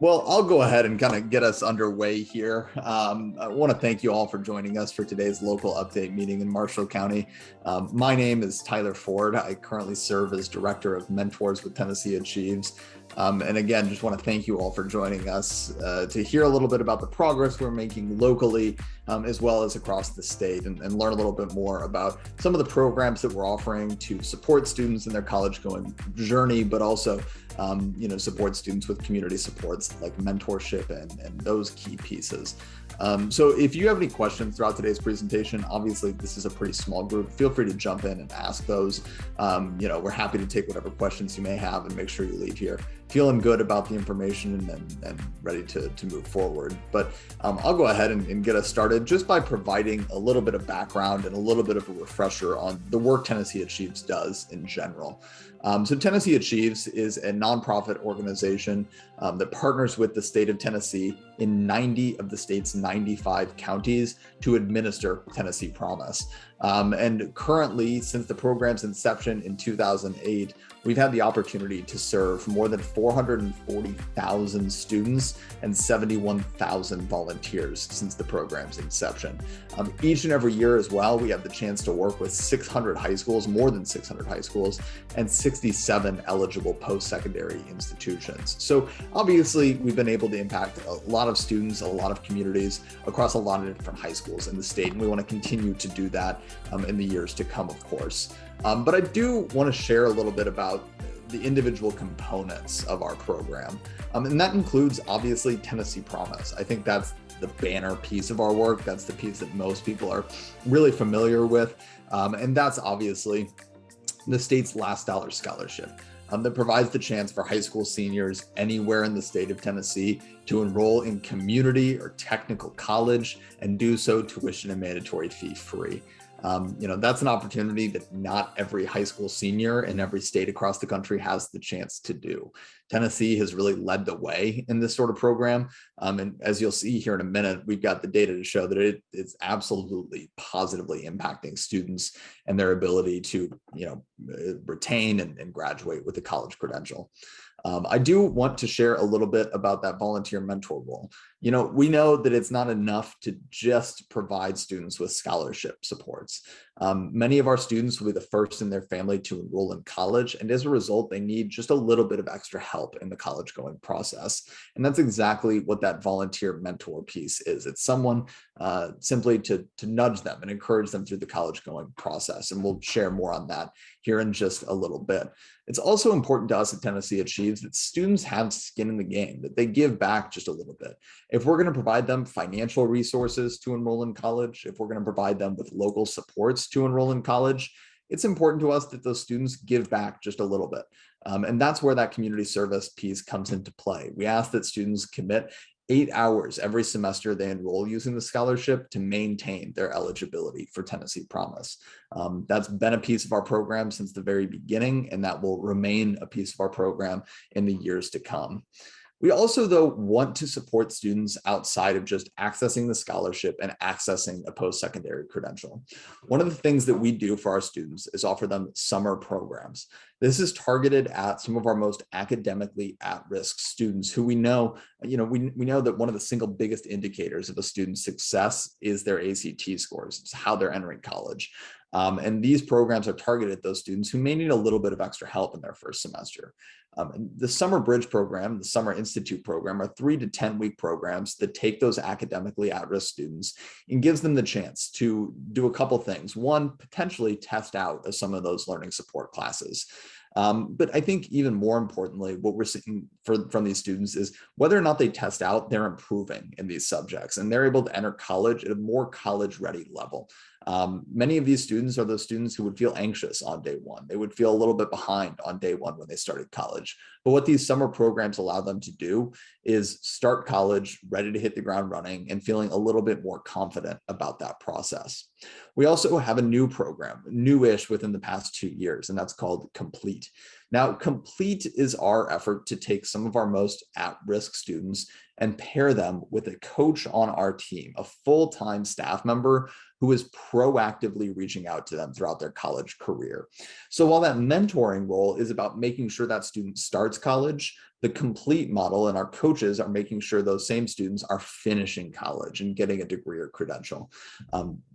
Well, I'll go ahead and kind of get us underway here. I want to thank you all for joining us for today's local update meeting in Marshall County. My name is Tyler Ford. I currently serve as Director of Mentors with tnAchieves. And again, just want to thank you all for joining us to hear a little bit about the progress we're making locally, as well as across the state, and learn a little bit more about some of the programs that we're offering to support students in their college going journey, but also support students with community supports like mentorship and those key pieces. So if you have any questions throughout today's presentation, obviously this is a pretty small group, feel free to jump in and ask those. We're happy to take whatever questions you may have and make sure you leave here feeling good about the information and ready to move forward. But I'll go ahead and get us started just by providing a little bit of background and a little bit of a refresher on the work tnAchieves does in general. So tnAchieves is a nonprofit organization that partners with the state of Tennessee in 90 of the state's 95 counties to administer Tennessee Promise. And currently, since the program's inception in 2008, we've had the opportunity to serve more than 440,000 students and 71,000 volunteers since the program's inception. Each and every year as well, we have the chance to work with 600 high schools, more than 600 high schools, and 67 eligible post-secondary institutions. So obviously, we've been able to impact a lot of students, a lot of communities across a lot of different high schools in the state, and we want to continue to do that in the years to come, of course. But I do want to share a little bit about the individual components of our program. And that includes, obviously, Tennessee Promise. I think that's the banner piece of our work. That's the piece that most people are really familiar with. And that's obviously the state's last dollar scholarship that provides the chance for high school seniors anywhere in the state of Tennessee to enroll in community or technical college and do so tuition and mandatory fee free. That's an opportunity that not every high school senior in every state across the country has the chance to do. Tennessee has really led the way in this sort of program. And as you'll see here in a minute, we've got the data to show that it's absolutely positively impacting students and their ability to, retain and graduate with a college credential. I do want to share a little bit about that volunteer mentor role. We know that it's not enough to just provide students with scholarship supports. Many of our students will be the first in their family to enroll in college, and as a result, they need just a little bit of extra help in the college going process. And that's exactly what that volunteer mentor piece is. It's someone simply to nudge them and encourage them through the college going process. And we'll share more on that here in just a little bit. It's also important to us at tnAchieves that students have skin in the game, that they give back just a little bit. If we're going to provide them financial resources to enroll in college, if we're going to provide them with local supports to enroll in college, it's important to us that those students give back just a little bit. And that's where that community service piece comes into play. We ask that students commit 8 hours every semester they enroll using the scholarship to maintain their eligibility for Tennessee Promise. That's been a piece of our program since the very beginning, and that will remain a piece of our program in the years to come. We also, though, want to support students outside of just accessing the scholarship and accessing a post-secondary credential. One of the things that we do for our students is offer them summer programs. This is targeted at some of our most academically at-risk students who we know that one of the single biggest indicators of a student's success is their ACT scores. It's how they're entering college. And these programs are targeted at those students who may need a little bit of extra help in their first semester. The Summer Bridge program, the Summer Institute program are 3 to 10 week programs that take those academically at-risk students and gives them the chance to do a couple things. One, potentially test out some of those learning support classes. But I think even more importantly, what we're seeing from these students is whether or not they test out, they're improving in these subjects and they're able to enter college at a more college-ready level. Many of these students are those students who would feel anxious on day one. They would feel a little bit behind on day one when they started college. But what these summer programs allow them to do is start college ready to hit the ground running and feeling a little bit more confident about that process. We also have a new program, newish within the past 2 years, and that's called Complete. Now, Complete is our effort to take some of our most at-risk students and pair them with a coach on our team, a full-time staff member who is proactively reaching out to them throughout their college career. So while that mentoring role is about making sure that student starts college, the complete model, and our coaches are making sure those same students are finishing college and getting a degree or credential.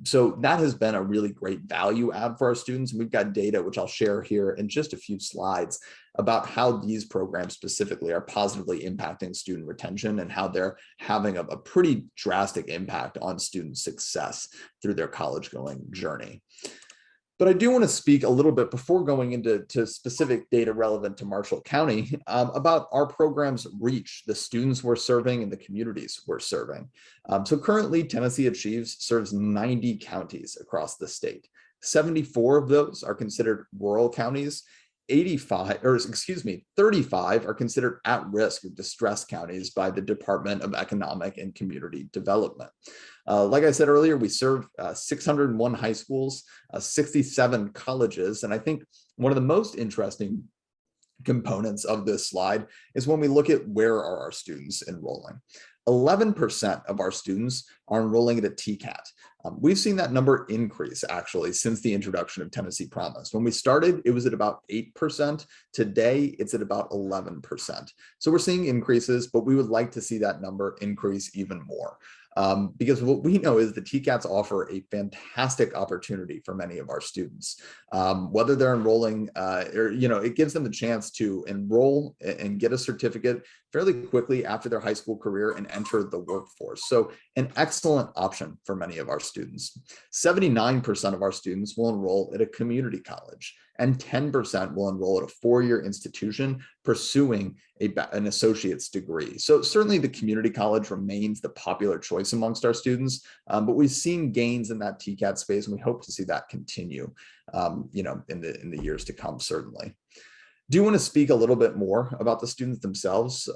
So that has been a really great value add for our students. We've got data, which I'll share here in just a few slides, about how these programs specifically are positively impacting student retention and how they're having a pretty drastic impact on student success through their college going journey. But I do want to speak a little bit before going into specific data relevant to Marshall County about our program's reach, the students we're serving and the communities we're serving. So currently, tnAchieves serves 90 counties across the state. 74 of those are considered rural counties. 35 are considered at-risk or distressed counties by the Department of Economic and Community Development. Like I said earlier, we serve 601 high schools, 67 colleges, and I think one of the most interesting components of this slide is when we look at where are our students enrolling. 11% of our students are enrolling at a TCAT. We've seen that number increase actually since the introduction of Tennessee Promise. When we started, it was at about 8%. Today, it's at about 11%. So we're seeing increases, but we would like to see that number increase even more. Because what we know is the TCATs offer a fantastic opportunity for many of our students. Whether they're enrolling or, it gives them the chance to enroll and get a certificate fairly quickly after their high school career and enter the workforce. So an excellent option for many of our students. 79% of our students will enroll at a community college, and 10% will enroll at a four-year institution pursuing an associate's degree. So certainly the community college remains the popular choice amongst our students, but we've seen gains in that TCAT space, and we hope to see that continue, in the years to come, certainly. Do want to speak a little bit more about the students themselves.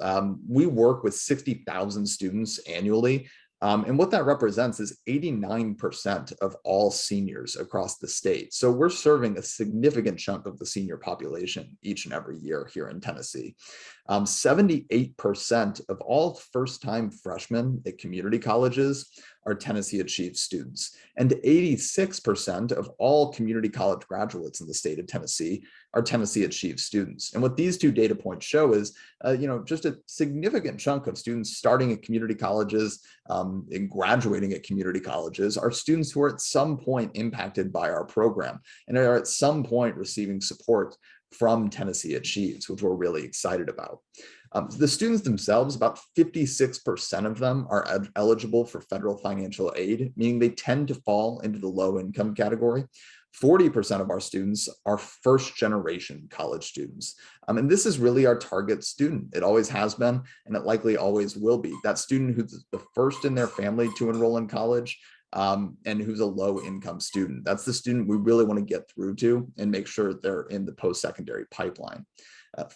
We work with 60,000 students annually. And what that represents is 89% of all seniors across the state. So we're serving a significant chunk of the senior population each and every year here in Tennessee. 78% of all first-time freshmen at community colleges are tnAchieves students, and 86% of all community college graduates in the state of Tennessee are tnAchieves students. And what these two data points show is, just a significant chunk of students starting at community colleges and graduating at community colleges are students who are at some point impacted by our program and are at some point receiving support from tnAchieves, which we're really excited about. The students themselves, about 56% of them are eligible for federal financial aid, meaning they tend to fall into the low income category. 40% of our students are first generation college students. And this is really our target student. It always has been, and it likely always will be. That student who's the first in their family to enroll in college, and who's a low income student. That's the student we really want to get through to and make sure they're in the post-secondary pipeline.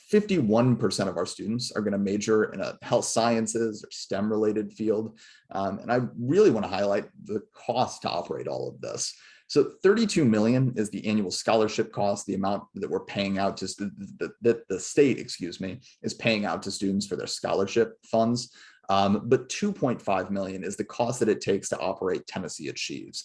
51% of our students are going to major in a health sciences or STEM related field. And I really want to highlight the cost to operate all of this. So $32 million is the annual scholarship cost, the amount that we're paying out to the state, is paying out to students for their scholarship funds. But $2.5 million is the cost that it takes to operate tnAchieves,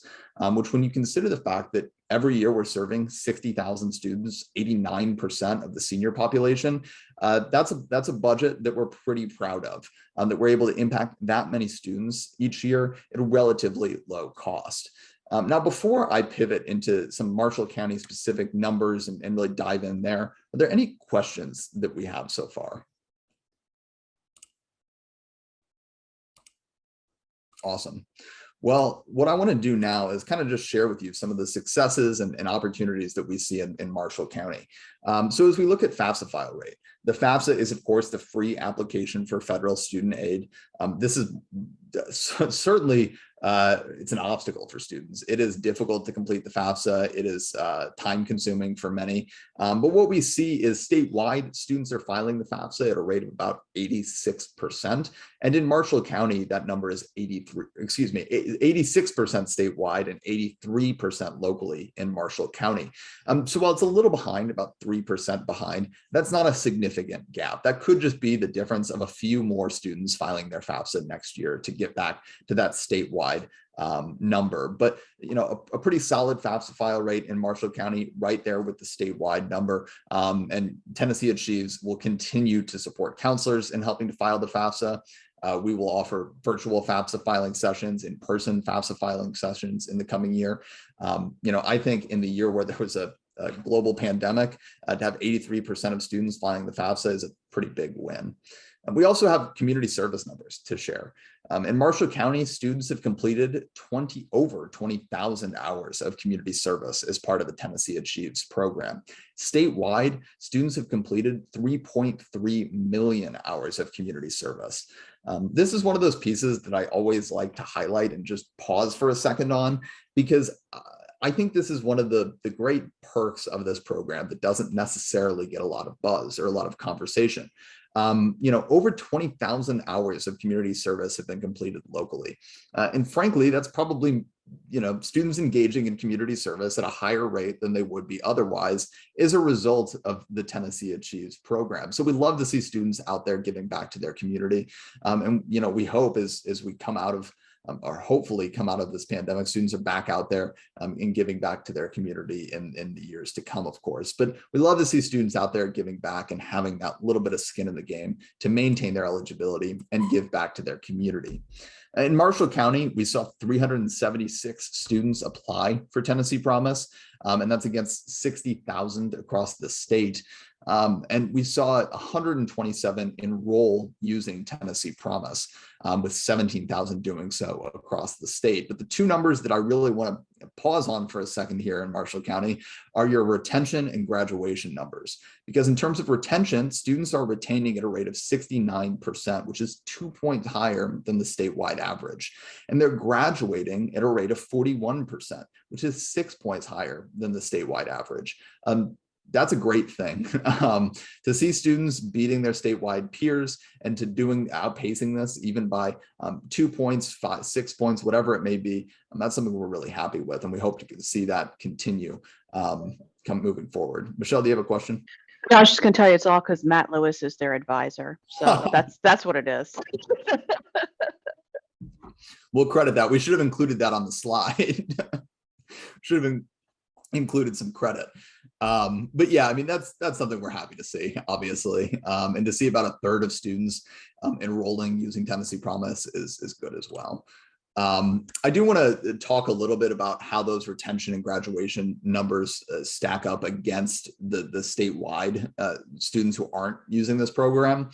which, when you consider the fact that every year we're serving 60,000 students, 89% of the senior population, that's a budget that we're pretty proud of, that we're able to impact that many students each year at a relatively low cost. Now, before I pivot into some Marshall County specific numbers and really dive in there, are there any questions that we have so far? Awesome. Well, what I want to do now is kind of just share with you some of the successes and opportunities that we see in Marshall County. So as we look at FAFSA file rate, the FAFSA is, of course, the free application for federal student aid. This is certainly, it's an obstacle for students. It is difficult to complete the FAFSA. It is time consuming for many. But what we see is statewide, students are filing the FAFSA at a rate of about 86%. And in Marshall County, that number is 86% statewide and 83% locally in Marshall County. So while it's a little behind, about 3% behind, that's not a significant gap. That could just be the difference of a few more students filing their FAFSA next year to get back to that statewide number, but a pretty solid FAFSA file rate in Marshall County, right there with the statewide number. And tnAchieves will continue to support counselors in helping to file the FAFSA. We will offer virtual FAFSA filing sessions, in-person FAFSA filing sessions in the coming year. I think in the year where there was a global pandemic, to have 83% of students filing the FAFSA is a pretty big win. And we also have community service numbers to share. In Marshall County, students have completed over 20,000 hours of community service as part of the tnAchieves program. Statewide, students have completed 3.3 million hours of community service. This is one of those pieces that I always like to highlight and just pause for a second on, because I think this is one of the great perks of this program that doesn't necessarily get a lot of buzz or a lot of conversation. Over 20,000 hours of community service have been completed locally. And frankly, that's probably, students engaging in community service at a higher rate than they would be otherwise as a result of the tnAchieves program. So we love to see students out there giving back to their community. And we hope as we come out of or hopefully come out of this pandemic, students are back out there and giving back to their community in the years to come, of course. But we love to see students out there giving back and having that little bit of skin in the game to maintain their eligibility and give back to their community. In Marshall County, we saw 376 students apply for Tennessee Promise, and that's against 60,000 across the state. And we saw 127 enroll using Tennessee Promise, with 17,000 doing so across the state. But the two numbers that I really want to pause on for a second here in Marshall County are your retention and graduation numbers. Because in terms of retention, students are retaining at a rate of 69%, which is 2 points higher than the statewide average. And they're graduating at a rate of 41%, which is 6 points higher than the statewide average. That's a great thing to see students beating their statewide peers and to outpacing this even by 2 points, 5, 6 points, whatever it may be. That's something we're really happy with, and we hope to see that continue moving forward. Michelle, do you have a question? No, I was just going to tell you it's all because Matt Lewis is their advisor. So that's what it is. We'll credit that. We should have included that on the slide. Should have included some credit. But yeah, I mean, that's something we're happy to see, obviously. And to see about a third of students enrolling using Tennessee Promise is good as well. I do want to talk a little bit about how those retention and graduation numbers stack up against the statewide students who aren't using this program.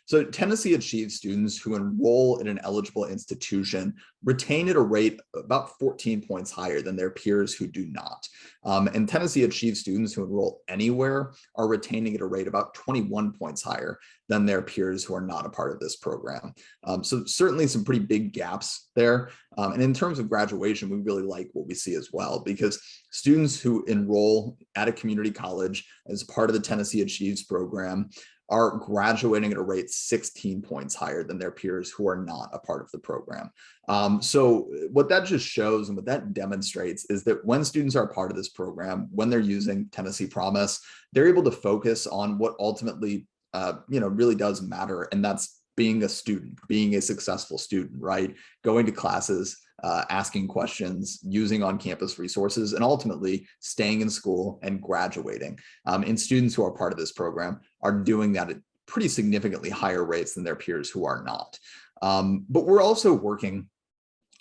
So tnAchieves students who enroll in an eligible institution retain at a rate about 14 points higher than their peers who do not. And tnAchieves students who enroll anywhere are retaining at a rate about 21 points higher than their peers who are not a part of this program. So certainly some pretty big gaps there. And in terms of graduation, we really like what we see as well, because students who enroll at a community college as part of the tnAchieves program are graduating at a rate 16 points higher than their peers who are not a part of the program. So what that just shows and what that demonstrates is that when students are a part of this program, when they're using Tennessee Promise, they're able to focus on what ultimately really does matter, and that's being a student, being a successful student, right? Going to classes, asking questions, using on-campus resources, and ultimately staying in school and graduating. And students who are part of this program are doing that at pretty significantly higher rates than their peers who are not. But we're also working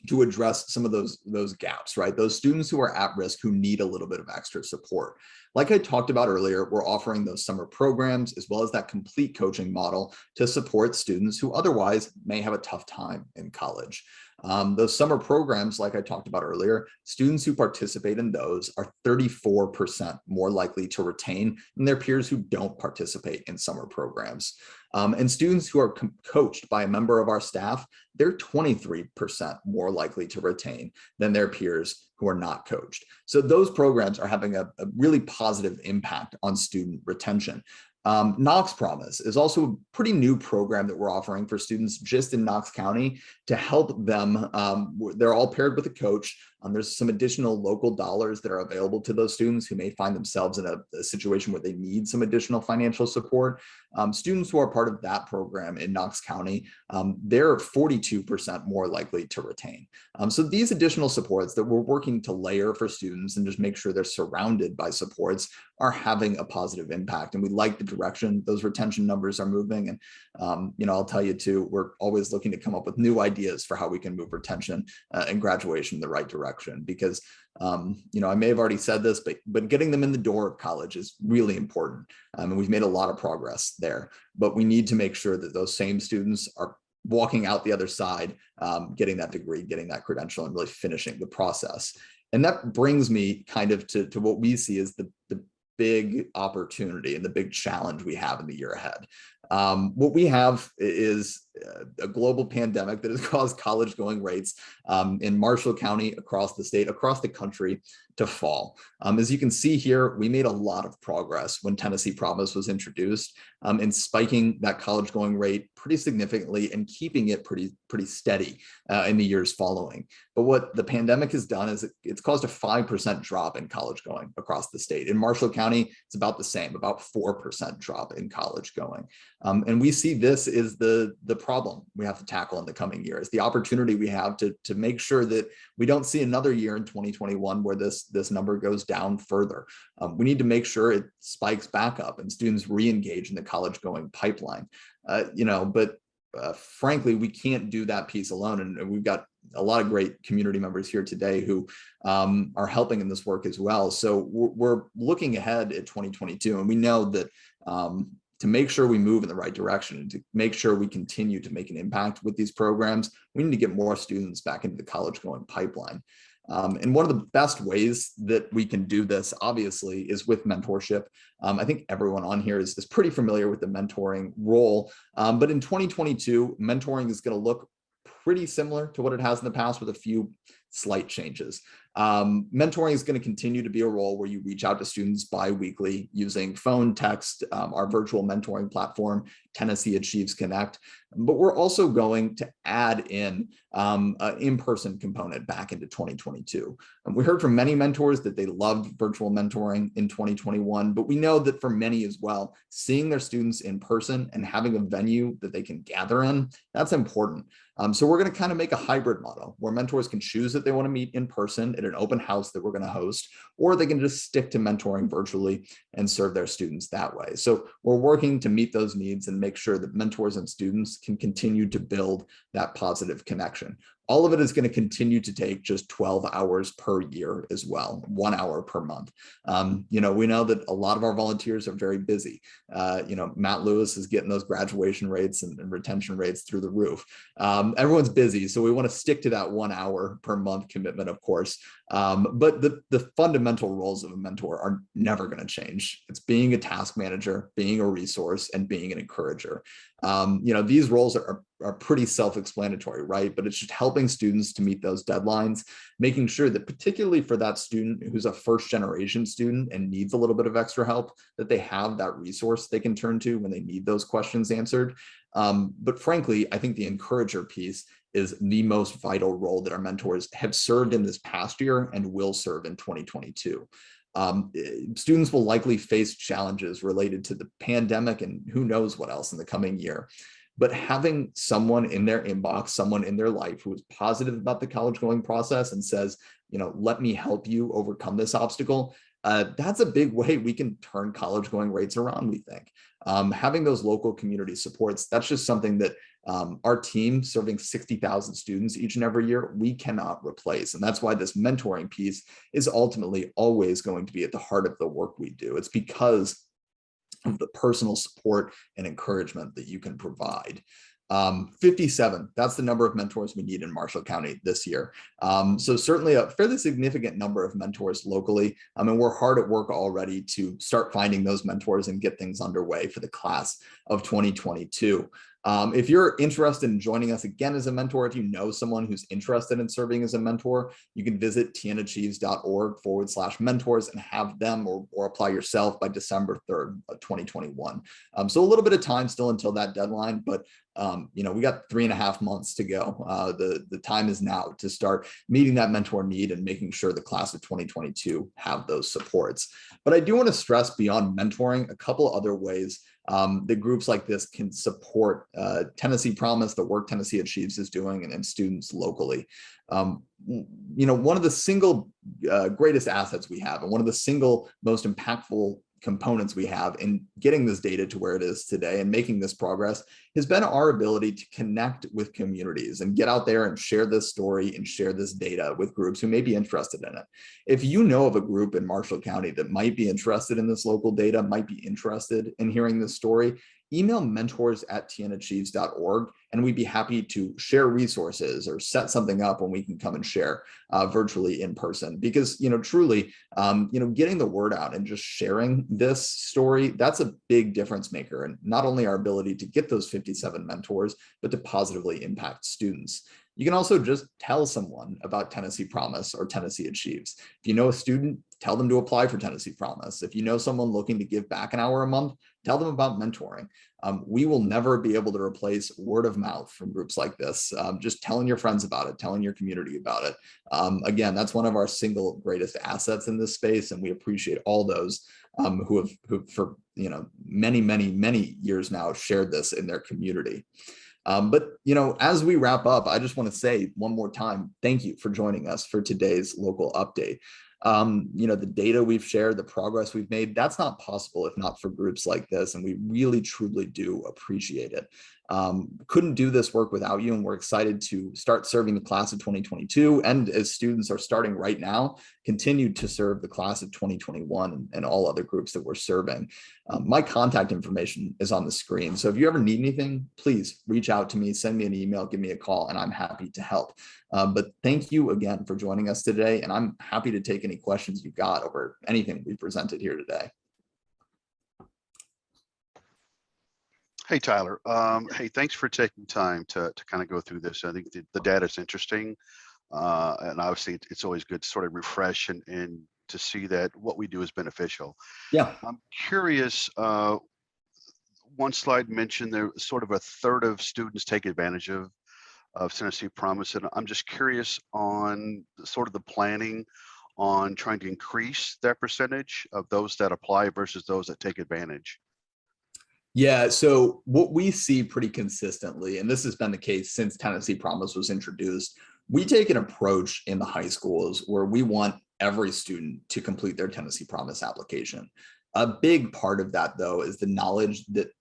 to address some of those gaps, right? Those students who are at risk, who need a little bit of extra support. Like I talked about earlier, we're offering those summer programs as well as that complete coaching model to support students who otherwise may have a tough time in college. Those summer programs, like I talked about earlier, students who participate in those are 34% more likely to retain than their peers who don't participate in summer programs. And students who are coached by a member of our staff, they're 23% more likely to retain than their peers who are not coached. So those programs are having a really positive impact on student retention. Knox Promise is also a pretty new program that we're offering for students just in Knox County to help them. They're all paired with a coach There's some additional local dollars that are available to those students who may find themselves in a situation where they need some additional financial support. Students who are part of that program in Knox County, they're 42% more likely to retain. So these additional supports that we're working to layer for students and just make sure they're surrounded by supports are having a positive impact. And we like the direction those retention numbers are moving. And, I'll tell you too, we're always looking to come up with new ideas for how we can move retention and graduation in the right direction, because I may have already said this, but getting them in the door of college is really important. And we've made a lot of progress there, but we need to make sure that those same students are walking out the other side, getting that degree, getting that credential, and really finishing the process. And that brings me kind of to what we see as the big opportunity and the big challenge we have in the year ahead. What we have is a global pandemic that has caused college going rates in Marshall County, across the state, across the country, to fall. As you can see here, we made a lot of progress when Tennessee Promise was introduced in spiking that college going rate pretty significantly and keeping it pretty steady in the years following. But what the pandemic has done is it's caused a 5% drop in college going across the state. In Marshall County, it's about the same, about 4% drop in college going. And we see this is the problem we have to tackle in the coming years, the opportunity we have to make sure that we don't see another year in 2021 where this number goes down further. We need to make sure it spikes back up and students re-engage in the college going pipeline. But frankly, we can't do that piece alone. And we've got a lot of great community members here today who are helping in this work as well. So we're looking ahead at 2022, and we know that to make sure we move in the right direction and to make sure we continue to make an impact with these programs, we need to get more students back into the college going pipeline. And one of the best ways that we can do this, obviously, is with mentorship. I think everyone on here is pretty familiar with the mentoring role. But in 2022, mentoring is going to look pretty similar to what it has in the past, with a few slight changes. Mentoring is going to continue to be a role where you reach out to students bi-weekly using phone, text, our virtual mentoring platform, tnAchieves Connect. But we're also going to add in an in-person component back into 2022. And we heard from many mentors that they loved virtual mentoring in 2021, but we know that for many as well, seeing their students in person and having a venue that they can gather in, that's important. So we're going to kind of make a hybrid model where mentors can choose that they want to meet in person at an open house that we're going to host, or they can just stick to mentoring virtually and serve their students that way. So we're working to meet those needs and make sure that mentors and students can continue to build that positive connection. All of it is going to continue to take just 12 hours per year as well, 1 hour per month. We know that a lot of our volunteers are very busy. Matt Lewis is getting those graduation rates and retention rates through the roof. Everyone's busy, so we want to stick to that 1 hour per month commitment, of course. But the fundamental roles of a mentor are never going to change. It's being a task manager, being a resource, and being an encourager. These roles are pretty self-explanatory, right? But it's just helping students to meet those deadlines, making sure that particularly for that student who's a first-generation student and needs a little bit of extra help, that they have that resource they can turn to when they need those questions answered. But frankly, I think the encourager piece is the most vital role that our mentors have served in this past year and will serve in 2022. Students will likely face challenges related to the pandemic and who knows what else in the coming year. But having someone in their inbox, someone in their life who is positive about the college going process and says, let me help you overcome this obstacle, that's a big way we can turn college going rates around, we think. Having those local community supports, that's just something that our team serving 60,000 students each and every year, we cannot replace. And that's why this mentoring piece is ultimately always going to be at the heart of the work we do. It's because of the personal support and encouragement that you can provide. 57, that's the number of mentors we need in Marshall County this year. So certainly a fairly significant number of mentors locally. And we're hard at work already to start finding those mentors and get things underway for the class of 2022. If you're interested in joining us again as a mentor, if you know someone who's interested in serving as a mentor, you can visit tnAchieves.org/mentors and have them or apply yourself by December 3rd, 2021. So a little bit of time still until that deadline, but we got 3.5 months to go. The time is now to start meeting that mentor need and making sure the class of 2022 have those supports. But I do want to stress beyond mentoring, a couple other ways that groups like this can support Tennessee Promise, the work Tennessee Achieves is doing, and students locally. One of the single greatest assets we have, and one of the single most impactful components we have in getting this data to where it is today and making this progress has been our ability to connect with communities and get out there and share this story and share this data with groups who may be interested in it. If you know of a group in Marshall County that might be interested in this local data, might be interested in hearing this story, email mentors@tnAchieves.org, and we'd be happy to share resources or set something up when we can come and share virtually in person. Because, truly, getting the word out and just sharing this story, that's a big difference maker. And not only our ability to get those 57 mentors, but to positively impact students. You can also just tell someone about Tennessee Promise or Tennessee Achieves. If you know a student, tell them to apply for Tennessee Promise. If you know someone looking to give back an hour a month, tell them about mentoring. We will never be able to replace word of mouth from groups like this. Just telling your friends about it, telling your community about it. Again, that's one of our single greatest assets in this space, and we appreciate all those who for many years now shared this in their community. But as we wrap up, I just want to say one more time, thank you for joining us for today's local update. The data we've shared, the progress we've made, that's not possible if not for groups like this, and we really truly do appreciate it. Couldn't do this work without you, and we're excited to start serving the class of 2022, and as students are starting right now, continue to serve the class of 2021 and all other groups that we're serving. My contact information is on the screen, so if you ever need anything, please reach out to me, send me an email, give me a call, and I'm happy to help. But thank you again for joining us today, and I'm happy to take any questions you've got over anything we presented here today. Hey, Tyler. Hey, thanks for taking time to kind of go through this. I think the data is interesting. And obviously, it's always good to sort of refresh and to see that what we do is beneficial. Yeah. I'm curious, one slide mentioned there sort of a third of students take advantage of Tennessee Promise. And I'm just curious on sort of the planning on trying to increase that percentage of those that apply versus those that take advantage. Yeah, so what we see pretty consistently, and this has been the case since Tennessee Promise was introduced, we take an approach in the high schools where we want every student to complete their Tennessee Promise application. A big part of that, though, is the knowledge that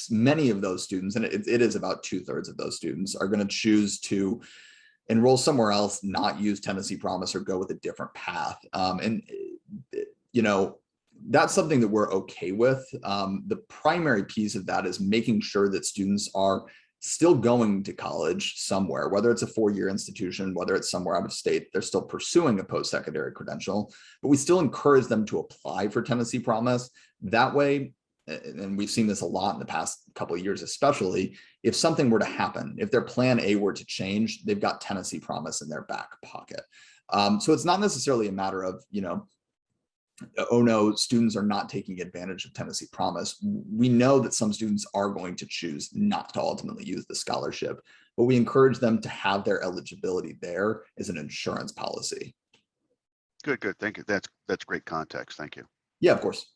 many of those students, and it is about 2/3 of those students, are going to choose to enroll somewhere else, not use Tennessee Promise, or go with a different path. That's something that we're okay with. The primary piece of that is making sure that students are still going to college somewhere, whether it's a 4-year institution, whether it's somewhere out of state, they're still pursuing a post-secondary credential, but we still encourage them to apply for Tennessee Promise. That way, and we've seen this a lot in the past couple of years, especially if something were to happen, if their plan A were to change, they've got Tennessee Promise in their back pocket. So it's not necessarily a matter of, oh no, students are not taking advantage of Tennessee Promise. We know that some students are going to choose not to ultimately use the scholarship, but we encourage them to have their eligibility there as an insurance policy. Good. Thank you. That's great context. Thank you. Yeah, of course.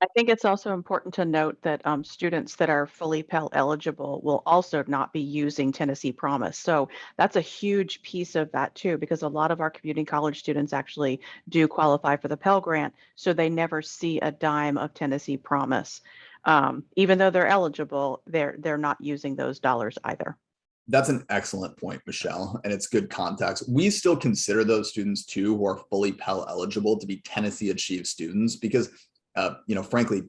I think it's also important to note that students that are fully Pell eligible will also not be using Tennessee Promise. So that's a huge piece of that too, because a lot of our community college students actually do qualify for the Pell Grant, so they never see a dime of Tennessee Promise. Even though they're eligible, they're not using those dollars either. That's an excellent point, Michelle, and it's good context. We still consider those students too who are fully Pell eligible to be Tennessee Achieve students because frankly,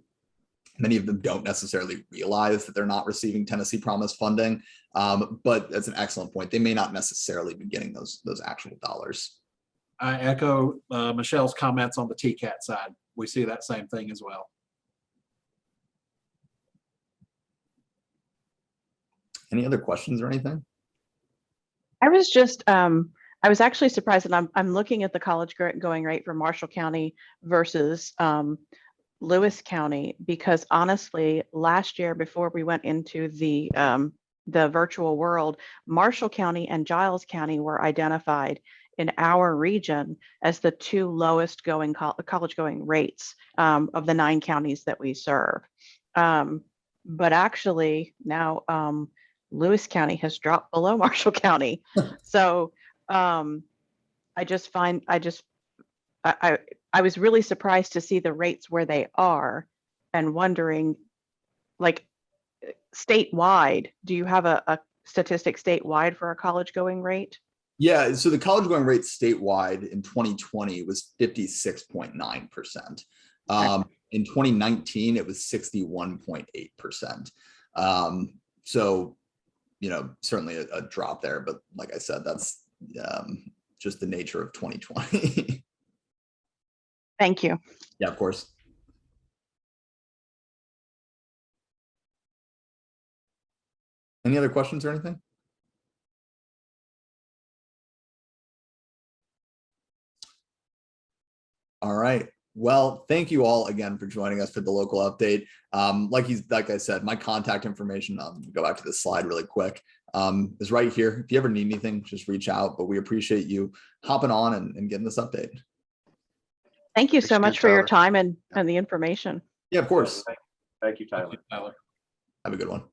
many of them don't necessarily realize that they're not receiving Tennessee Promise funding. But that's an excellent point. They may not necessarily be getting those actual dollars. I echo Michelle's comments on the TCAT side. We see that same thing as well. Any other questions or anything? I was just, I was actually surprised, and I'm looking at the college going rate for Marshall County versus Lewis County, because honestly, last year before we went into the virtual world, Marshall County and Giles County were identified in our region as the two lowest going college going rates of the 9 counties that we serve. But actually now Lewis County has dropped below Marshall County. So I just find, I was really surprised to see the rates where they are and wondering, like, statewide, do you have a statistic statewide for a college going rate? Yeah, so the college going rate statewide in 2020 was 56.9%. In 2019, it was 61.8%. So, you know, certainly a drop there, but like I said, that's just the nature of 2020. Thank you. Yeah, of course. Any other questions or anything? All right. Well, thank you all again for joining us for the local update. Like I said, my contact information, go back to this slide really quick, is right here. If you ever need anything, just reach out, but we appreciate you hopping on and getting this update. Thank you so much for your Tyler. time and the information. Yeah, of course. Thank you, Tyler. Thank you, Tyler. Have a good one.